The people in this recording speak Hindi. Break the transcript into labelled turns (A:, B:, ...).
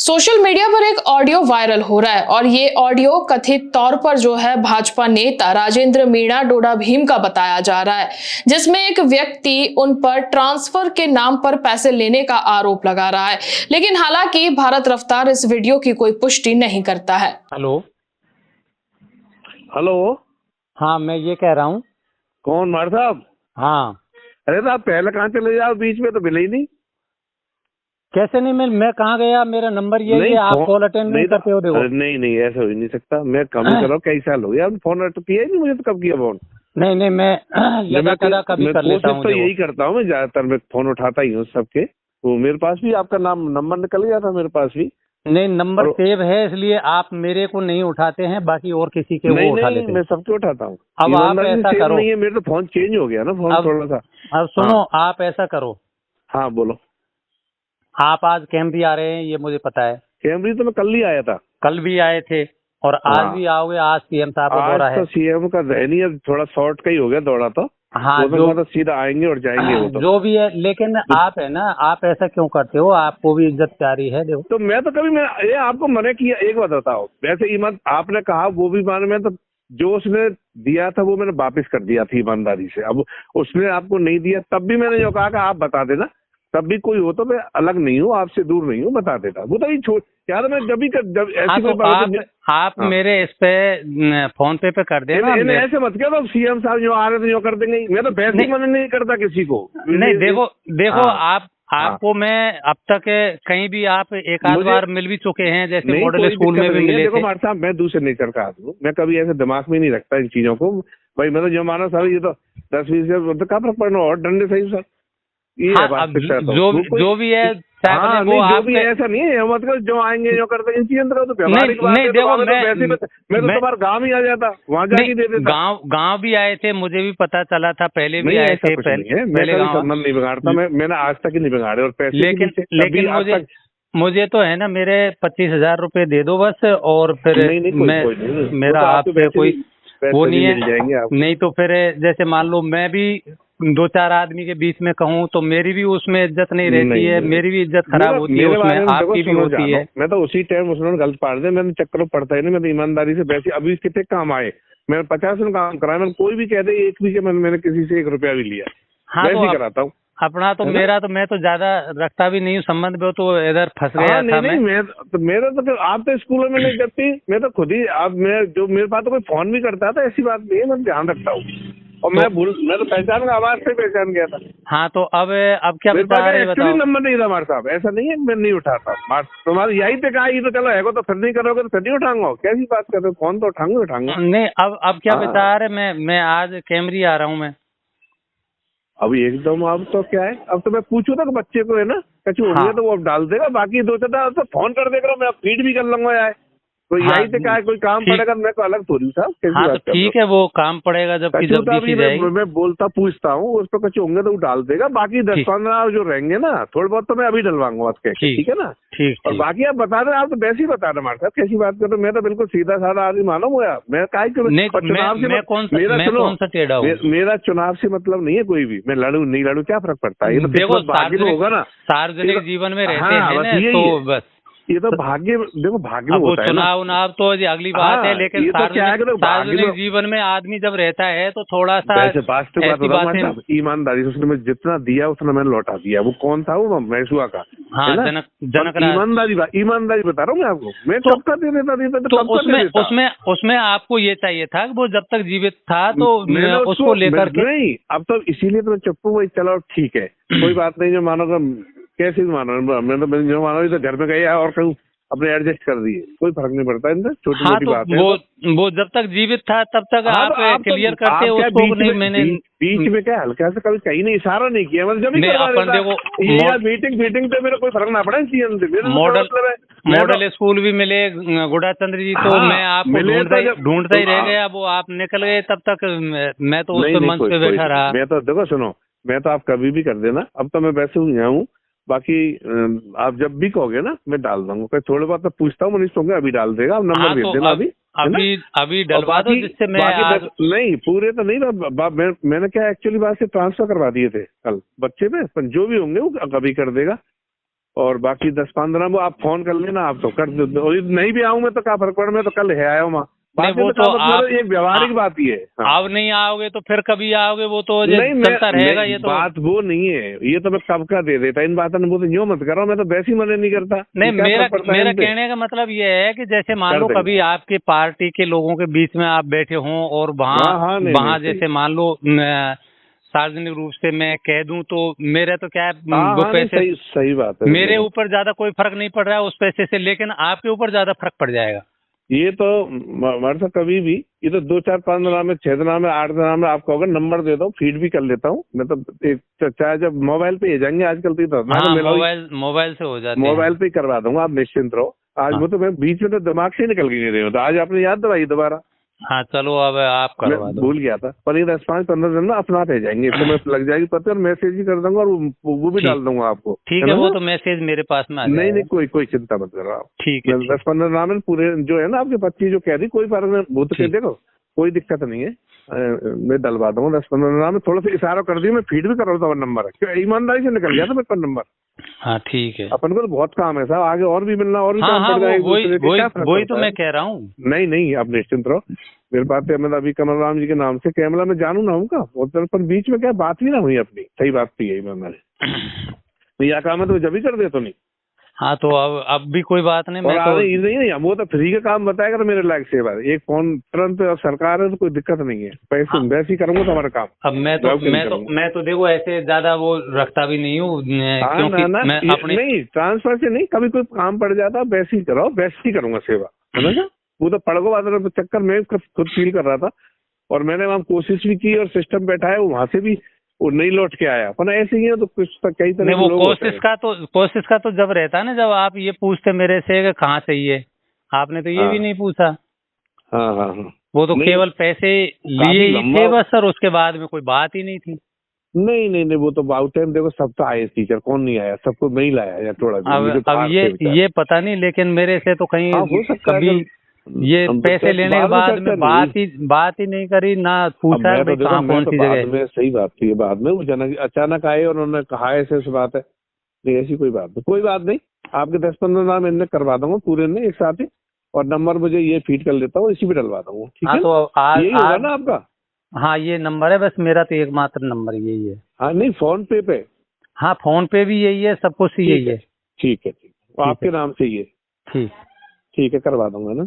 A: सोशल मीडिया पर एक ऑडियो वायरल हो रहा है और ये ऑडियो कथित तौर पर जो है भाजपा नेता राजेंद्र मीणा डोडा भीम का बताया जा रहा है, जिसमें एक व्यक्ति उन पर ट्रांसफर के नाम पर पैसे लेने का आरोप लगा रहा है। लेकिन हालांकि भारत रफ्तार इस वीडियो की कोई पुष्टि नहीं करता है।
B: हेलो।
C: हेलो।
B: हाँ, मैं ये कह रहा हूँ।
C: कौन मार साहब?
B: हाँ।
C: अरे साहब पहले कहाँ चले जाओ, बीच में तो मिले ही नहीं।
B: कैसे नहीं मैं कहाँ गया? मेरा नंबर ये है, आप कॉल अटेंड नहीं करते हो। देखो,
C: नहीं ऐसा हो ही नहीं सकता। मैं कम ही कर रहा हूँ, कई साल हो गया फोन अटेंड किया ही नहीं मुझे। तो कब किया फोन?
B: नहीं मैं कभी कर लेता हूँ।
C: तो यही करता हूँ मैं ज्यादातर, मैं फोन उठाता ही हूँ सबके। तो मेरे पास भी आपका नंबर निकल गया था मेरे पास भी।
B: नहीं, नंबर सेव है, इसलिए आप मेरे को नहीं उठाते हैं, बाकी और किसी के वो उठा लेते हैं।
C: मैं सबके उठाता हूँ।
B: अब आप ऐसा करो।
C: नहीं है, मेरे तो फोन चेंज हो गया ना, फोन थोड़ा सा।
B: अब सुनो, आप ऐसा करो।
C: हाँ बोलो।
B: आप आज कैमरी आ रहे हैं, ये मुझे पता है।
C: कैमरी तो मैं कल ही आया था।
B: कल भी आए थे और आज भी आओगे। आज सीएम साहब का दौरा है।
C: तो सीएम का नहीं है, थोड़ा शॉर्ट का ही हो गया दौरा तो।
B: हाँ,
C: तो सीधा आएंगे और जाएंगे वो तो।
B: जो भी है, लेकिन आप है ना, आप ऐसा क्यों करते हो? आपको भी इज्जत प्यारी है। देखो,
C: तो मैं तो कभी ये आपको मना किया? एक बात बताओ, वैसे ईमान आपने कहा वो भी मान, में तो जो उसने दिया था वो मैंने वापस कर दिया था ईमानदारी से। अब उसने आपको नहीं दिया तब भी मैंने जो कहा कि आप बता देना, तब भी कोई हो तो मैं अलग नहीं हूँ, आपसे दूर नहीं हूँ, बता देता। वो तो छोड़ यार, मैं जब ऐसी कोई बात
B: आप मेरे इस पे फोन पे कर देना।
C: ऐसे मत क्या, तो सीएम साहब जो आ रहे थे जो कर देंगे। मैं तो पैसे मना नहीं करता किसी को।
B: नहीं, देखो आपको मैं अब तक कहीं भी आप एक आध बार मिल भी चुके हैं, जैसे मॉडल स्कूल में भी मिले थे।
C: देखो मार साहब, मैं दूसरे नेचर का आदमी हूँ, मैं कभी ऐसे दिमाग में नहीं रखता इन चीजों को। भाई मैं तो जो माना साहब, ये तो 10-20 तो क्या फर्क पड़ना, और डंडे सही सर।
B: हाँ, जो भी है।
C: हाँ, जो भी ऐसा नहीं है, मतलब जो आएंगे जो करते हैं इन चीजों का तो
B: नहीं, देखो
C: मैं तो तुम्हारा गाँव ही आ जाता, वहाँ जाके दे देता।
B: गाँव भी आए थे, मुझे भी पता चला था, पहले भी आए थे।
C: पहले संबंध नहीं बिगाड़ता, मैंने आज तक ही नहीं बिगाड़े। और पैसे
B: लेकिन मुझे तो है ना, मेरे 25,000 रुपए दे दो बस, और फिर मेरा आप पे कोई वो नहीं है। नहीं तो फिर जैसे मान लो मैं भी 2-4 आदमी के बीच में कहूँ तो मेरी भी उसमें इज्जत नहीं रहती है, मेरी भी इज्जत खराब होती है उसमें, आपकी भी होती है।
C: मैं तो उसी टाइम उसने गलत पाड़ दे, मैंने चक्कर पड़ता ही नहीं। मैं तो ईमानदारी से पैसे अभी कितने काम आए, मैंने 50 में काम कराया। मैंने कोई भी कह दे एक भी के मैंने किसी से 1 रुपया भी लिया।
B: हाँ,
C: वैसे ही कराता हूँ
B: अपना तो। मेरा तो मैं तो ज्यादा रखता भी नहीं हूँ संबंध में, तो इधर फंस गया था मैं।
C: मेरा तो फिर आप तो स्कूलों में नहीं करती, मैं तो खुद ही जो मेरे पास तो कोई फोन भी करता था, ऐसी बात नहीं है, मैं ध्यान रखता हूँ। और मैं तो पहचान आवाज से पहचान गया था।
B: हाँ, तो अब क्या
C: एक्चुअली नंबर नहीं था हमारे साहब, ऐसा नहीं है मैं नहीं उठाता। तुम्हारे यही पे कहा, ये तो चलो है तो फिर नहीं करोगे तो फिर नहीं उठाऊंगा। कैसी बात कर रहे हो? फोन तो उठाऊंगा।
B: नहीं, अब क्या विचार है? मैं आज कैमरी आ रहा हूँ मैं
C: अभी एकदम। अब तो क्या है, अब तो मैं पूछू था बच्चे को है ना, कछु हो गया तो वो अब डाल देगा, बाकी 2-4 तो फोन कर देगा, मैं फीड भी कर लूंगा यार। तो यही से क्या है, कोई काम पड़ेगा मैं को अलग थोड़ी था।
B: हाँ, तो ठीक है, वो काम पड़ेगा जब
C: मैं बोलता पूछता हूँ उस पर, कुछ होंगे तो वो डाल देगा। बाकी 10-15 जो रहेंगे ना, थोड़े बहुत तो मैं अभी डलवाऊंगा, ठीक है ना।
B: ठीक।
C: और बाकी आप बता दें, आप तो वैसे ही बता दें हमारे साथ कैसी बात कर रहे हो। मैं तो बिल्कुल सीधा साधा आदमी मानो हुआ। मैं चुनाव से मेरा चुनाव से मतलब नहीं है कोई भी। मैं लड़ू नहीं लड़ू क्या फर्क पड़ता है, ये तो भाग्य में होगा ना।
B: सार्वजनिक जीवन में रहते हैं तो बस
C: ये तो भाग्य, देखो भाग्य में होता है।
B: चुनाव तो अगली बात है, लेकिन सार्वजनिक जीवन में आदमी जब रहता है तो थोड़ा सा ईमानदारी से उसने जितना दिया उतना मैंने लौटा दिया। वो कौन था? वो मैसूआ का। हाँ, जनक
C: ईमानदारी बता रहा हूँ मैं आपको। मैं सबका दे देता।
B: उसमें आपको ये चाहिए था कि वो जब तक जीवित था तो उसको लेकर के
C: नहीं। अब तो इसीलिए तो मैं चुप हूँ। वही चलो ठीक है, कोई बात नहीं। जो मानोगा कैसे भी मानो, मैं तो जो मानो तो घर में गया और कहूँ अपने एडजस्ट कर दिए, कोई फर्क नहीं पड़ता इनसे। छोटी मोटी बात है।
B: वो जब तक जीवित था तब तक आप क्लियर करते उसको। नहीं, मैंने
C: बीच में क्या हल्का से कभी कहीं नहीं, इशारा नहीं किया। मतलब जब मीटिंग पे मेरा कोई फर्क ना पड़ा इन
B: मॉडल स्कूल भी मिले गुड़ा चंद्र जी, तो मैं आपको ढूंढता ही रह गया। वो आप निकल गए, तब तक मैं तो उस मंच पे बैठा रहा।
C: मैं तो देखो सुनो, मैं तो आप कभी भी कर देना। अब तो मैं वैसे हूँ यहाँ हूँ, बाकी आप जब भी कहोगे ना मैं डाल दूंगा। थोड़े बहुत तो पूछता हूँ, मनीष होंगे अभी डाल देगा। आप नंबर भेज देना
B: अभी डलवा दो, जिससे मैं
C: नहीं पूरे तो नहीं। मैंने क्या एक्चुअली बात से ट्रांसफर करवा दिए थे कल बच्चे पे, जो भी होंगे वो कभी कर देगा। और बाकी 10-15 वो आप फोन कर लेना, आप तो कर दो, और नहीं भी आऊँ मैं तो क्या फर्क पड़, मैं तो कल है आया हूँ वहाँ।
B: वो तो आप
C: एक व्यवहारिक बात ही है।
B: अब नहीं आओगे तो फिर कभी आओगे, वो तो चलता रहेगा। ये तो
C: बात वो नहीं है, ये तो मैं कब का दे देता इन बातों में, वो तो यूँ मत करो, मैं तो वैसे ही मना नहीं करता।
B: नहीं, मेरा कहने का मतलब ये है कि जैसे मान लो कभी आपकी पार्टी के लोगों के बीच में आप बैठे हों और वहाँ जैसे मान लो सार्वजनिक रूप से मैं कह दूं तो मेरे तो क्या है, वो पैसे
C: सही बात है,
B: मेरे ऊपर ज्यादा कोई फर्क नहीं पड़ रहा है उस पैसे से, लेकिन आपके ऊपर ज्यादा फर्क पड़ जाएगा।
C: ये तो मतलब कभी भी, ये तो 2-4-5 दिना में, 6 दिना में, 8 दिना में आपको अगर नंबर दे दो, फीड भी कर लेता हूँ मैं तो। चाहे जब मोबाइल पे जाएंगे आजकल तो
B: मोबाइल से हो जाता है,
C: मोबाइल पे करवा दूंगा, आप निश्चिंत रहो। आज वो तो मैं बीच में तो दिमाग से निकल के नहीं रही हूँ, तो आज आपने याद दिलाई दोबारा।
B: हाँ चलो, अब आप करवा दो।
C: भूल गया था, पर ये 10-15 दिन में अपना आ जाएंगे, इसमें लग जाएगी पता, और मैसेज भी कर दूंगा और वो भी डाल दूंगा आपको।
B: ठीक है, वो तो मैसेज मेरे पास में आ जाएगा।
C: नहीं, कोई चिंता मत करो आप।
B: ठीक है,
C: 10-15 दिन में पूरे जो है ना आपके 25 जो कह रही, कोई फर्क नहीं, वो तो देखो कोई दिक्कत नहीं है, मैं डलवा दूंगा 10-15 दिन में। थोड़ा सा इशारा कर दिया, मैं फीड भी कर रहा था नंबर, ईमानदारी से निकल गया था मेरे नंबर।
B: हाँ ठीक है,
C: अपन को तो बहुत काम है साहब, आगे और भी मिलना, और भी काम पड़ जाएगा।
B: वही तो मैं कह रहा हूँ।
C: नहीं, आप निश्चिंत रहो, मेरे पास मतलब अभी कमल राम जी के नाम से कैमरा में जानू ना हूँ का, पर बीच में क्या बात भी ना हुई अपनी, सही बात थी यही मैंने यह काम है तो जब ही कर दे तो नहीं।
B: हाँ तो अब भी कोई बात नहीं, मैं तो
C: नहीं, वो तो फ्री का काम बताएगा तो मेरे लायक सेवा, एक फोन तुरंत, सरकार है तो कोई दिक्कत नहीं है, पैसे वैसे ही करूंगा तो हमारा काम।
B: अब मैं तो देखो ऐसे ज्यादा वो रखता भी नहीं हूँ,
C: नहीं ट्रांसफर से नहीं, कभी कोई काम पड़ जाता वैसे ही करो, वैसे ही करूंगा सेवा, है ना। वो तो पड़गो वाले चक्कर में खुद फील कर रहा था, और मैंने वहाँ कोशिश भी की और सिस्टम बैठा है, वहां से भी वो नहीं लौट के आया, पर ऐसे ही है तो कुछ कई तरह
B: वो कोशिश का तो जब रहता है ना, जब आप ये पूछते मेरे से कि कहाँ से ये, आपने तो ये भी नहीं पूछा।
C: हाँ,
B: वो तो केवल पैसे लिए ही थे बस सर, उसके बाद में कोई बात ही नहीं थी।
C: नहीं, वो तो बाउट टाइम देखो, सब तो आए टीचर, कौन नहीं आया, सबको नहीं लाया या थोड़ा।
B: अब ये पता नहीं, लेकिन मेरे से तो कहीं
C: हो सकता
B: कभी ये पैसे लेने के बाद में बात ही नहीं करी, ना पूछा भाई कहाँ कौन सी जगह।
C: सही बात थी, बाद में वो अचानक आए और उन्होंने कहा ऐसे बात है, नहीं ऐसी कोई बात नहीं, कोई बात नहीं। आपके 10-15 नाम इनने करवा दूंगा पूरे ने एक साथ ही, और नंबर मुझे ये फीड कर लेता हूँ, इसी पे डलवा दूंगा। ठीक है,
B: तो
C: यही होगा ना आपका?
B: हाँ ये नंबर है, बस मेरा तो एकमात्र नंबर यही है।
C: हाँ नहीं, फोन पे
B: हाँ फोन पे भी यही है, सब कुछ यही है।
C: ठीक है, आपके नाम से ही है।
B: ठीक है,
C: करवा दूंगा ना।